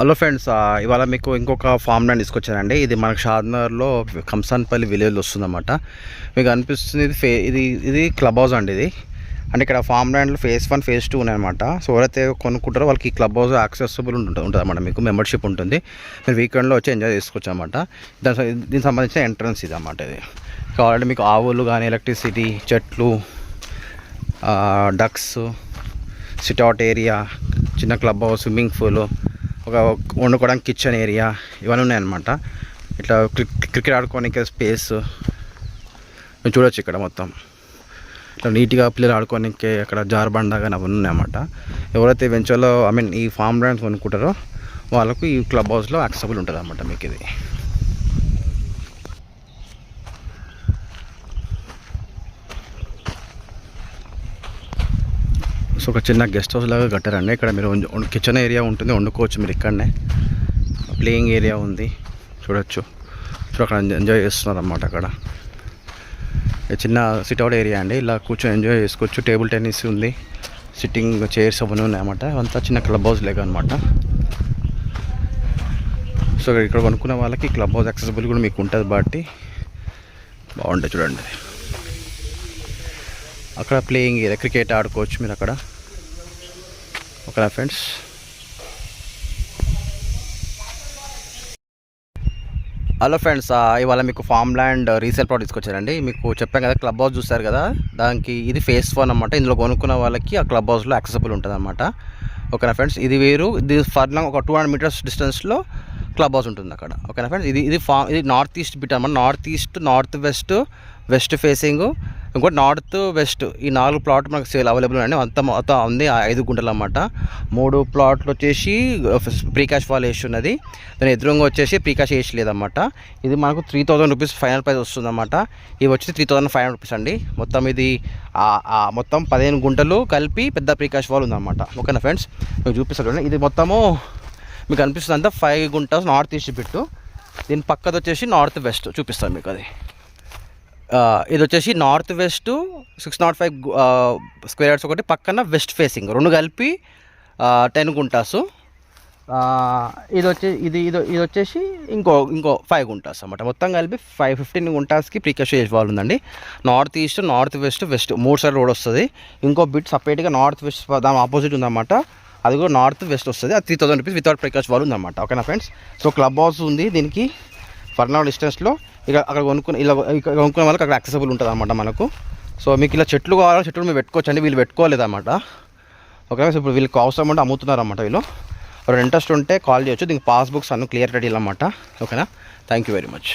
Hello friends, ఇవాళ మీకు ఇంకొక ఫామ్ ల్యాండ్ తీసుకొచ్చానండి. ఇది మనకు షాద్నగర్లో కంసాన్పల్లి విలేజ్లో వస్తుందన్నమాట. మీకు అనిపిస్తుంది ఇది క్లబ్ హౌస్ అండి. ఇది అంటే ఇక్కడ ఫామ్ ల్యాండ్లో ఫేజ్ 1 ఫేజ్ 2 ఉన్నాయన్నమాట. సో ఎవరైతే కొనుక్కుంటారో వాళ్ళకి ఈ క్లబ్ హౌస్ యాక్సెసిబుల్ ఉంటుంది అన్నమాట. మీకు మెంబర్షిప్ ఉంటుంది. మీరు వీకెండ్లో వచ్చి ఎంజాయ్ చేసుకోవచ్చు అన్నమాట. దీనికి సంబంధించిన ఎంట్రన్స్ ఇది అన్నమాట. ఇది ఆల్రెడీ మీకు ఆవులు కానీ, ఎలక్ట్రిసిటీ, చెట్లు, డక్స్, సిట్అవుట్ ఏరియా, చిన్న క్లబ్ హౌస్, స్విమ్మింగ్ పూల్, ఒక వండుకోవడానికి కిచెన్ ఏరియా, ఇవన్నీ ఉన్నాయన్నమాట. ఇట్లా క్రికెట్ ఆడుకోవడానికి స్పేస్ మీరు చూడొచ్చు. ఇక్కడ మొత్తం ఇట్లా నీట్గా పిల్లలు ఆడుకోవడానికి అక్కడ జార్బండ కానీ అవన్నీ ఉన్నాయన్నమాట. ఎవరైతే వెంచర్లో ఈ ఫామ్ ల్యాండ్స్ కొనుక్కుంటారో వాళ్ళకు ఈ క్లబ్ హౌస్లో యాక్సెసిబుల్ ఉంటుంది అన్నమాట మీకు ఇది. సో ఒక చిన్న గెస్ట్ హౌస్ లాగా కట్టారండి. ఇక్కడ మీరు కిచెన్ ఏరియా ఉంటుంది, వండుకోవచ్చు మీరు ఇక్కడనే. ప్లేయింగ్ ఏరియా ఉంది, చూడొచ్చు. సో అక్కడ ఎంజాయ్ చేస్తున్నారు అన్నమాట. అక్కడ చిన్న సిట్అవుట్ ఏరియా అండి, ఇలా కూర్చొని ఎంజాయ్ చేసుకోవచ్చు. టేబుల్ టెన్నిస్ ఉంది, సిట్టింగ్ చైర్స్ అవన్నీ ఉన్నాయన్నమాట. అంతా చిన్న క్లబ్ హౌస్ లేక అనమాట. సో ఇక్కడ కొనుక్కున్న వాళ్ళకి క్లబ్ హౌస్ యాక్సెసిబుల్ కూడా మీకు ఉంటుంది బట్టి బాగుంటుంది. చూడండి, అక్కడ ప్లేయింగ్ ఏరియా, క్రికెట్ ఆడుకోవచ్చు మీరు అక్కడ. ఓకేనా ఫ్రెండ్స్? హలో ఫ్రెండ్స్, ఇవాళ మీకు ఫామ్ ల్యాండ్ రీసేల్ ప్లాట్ తీసుకొచ్చారండి. మీకు చెప్పాను కదా, క్లబ్ హౌస్ చూస్తారు కదా, దానికి ఇది ఫేజ్ 1 అన్నమాట. ఇందులో కొనుక్కున్న వాళ్ళకి ఆ క్లబ్ హౌస్లో యాక్సెసిబుల్ ఉంటుంది అన్నమాట. ఓకేనా ఫ్రెండ్స్? ఇది వేరు. ఇది ఫర్లాంగ్ ఒక 200 మీటర్స్ డిస్టెన్స్లో క్లబ్ హౌస్ ఉంటుంది అక్కడ. ఓకేనా ఫ్రెండ్స్? ఇది నార్త్ ఈస్ట్ బిట్ అన్నమాట. North east, north west, west facing, ఇంకోటి నార్త్ వెస్ట్, ఈ 4 ప్లాట్ మనకు సేల్ అవైలబుల్ అండి. మొత్తం ఉంది 5 గుంటలు అన్నమాట. 3 ప్లాట్లు వచ్చేసి ప్రీకాష్ వాల్ వేసి ఉన్నది, దాని ఎదురుగా వచ్చేసి ప్రీకాష్ వేసి లేదన్నమాట. ఇది మనకు 3000 రూపీస్ ఫైనల్ ప్రైస్ వస్తుంది అన్నమాట. ఇవి వచ్చి 3500 రూపీస్ అండి. మొత్తం ఇది మొత్తం 15 గుంటలు కలిపి పెద్ద ప్రీకాష్ వాల్ ఉందన్నమాట. ఓకేనా ఫ్రెండ్స్? మీకు చూపిస్తాను. ఇది మొత్తము మీకు అనిపిస్తుంది అంతా 5 గుంటస్ నార్త్ ఈస్ట్ బిట్టు. దీని పక్కది వచ్చేసి నార్త్ వెస్ట్ చూపిస్తాను మీకు. అది ఇది వచ్చేసి నార్త్ వెస్ట్ 605 స్క్వేర్ యార్డ్స్ ఒకటి, పక్కన వెస్ట్ ఫేసింగ్ 2 కలిపి 10 గుంటాసు. ఇది వచ్చేసి ఇంకో 5 గుంటాస్ అన్నమాట. మొత్తం కలిపి 15 గుంటాస్కి ప్రీకాష్ వాల్ ఉందండి. North east, north west, west 3 side road వస్తుంది. ఇంకో బిట్ సపరేట్గా నార్త్ వెస్ట్ దాని ఆపోజిట్ ఉందన్నమాట. అది కూడా నార్త్ వెస్ట్ వస్తుంది. అది 3000 రూపీస్ వితౌట్ ప్రీకాష్ వాల్ ఉందన్నమాట. ఓకేనా ఫ్రెండ్స్? సో క్లబ్ హౌస్ ఉంది దీనికి ఫర్లాంగ్ డిస్టెన్స్లో. ఇక అక్కడ కొనుక్కునే వాళ్ళకి అక్కడ యాక్సెసిబుల్ ఉంటుంది అన్నమాట మనకు. సో మీకు ఇలా చెట్లు కావాలంటే చెట్లు మీరు పెట్టుకోవచ్చు అండి. వీళ్ళు పెట్టుకోలేదన్నమాట. ఓకే, సో ఇప్పుడు వీళ్ళకి అవసరం అంటే అమ్ముతున్నారు అన్నమాట. వీళ్ళు ఇంట్రెస్ట్ ఉంటే కాల్ చేయొచ్చు. దీనికి పాస్బుక్స్ అన్నీ క్లియర్ రెడీ అన్నమాట. ఓకేనా? Thank you very much.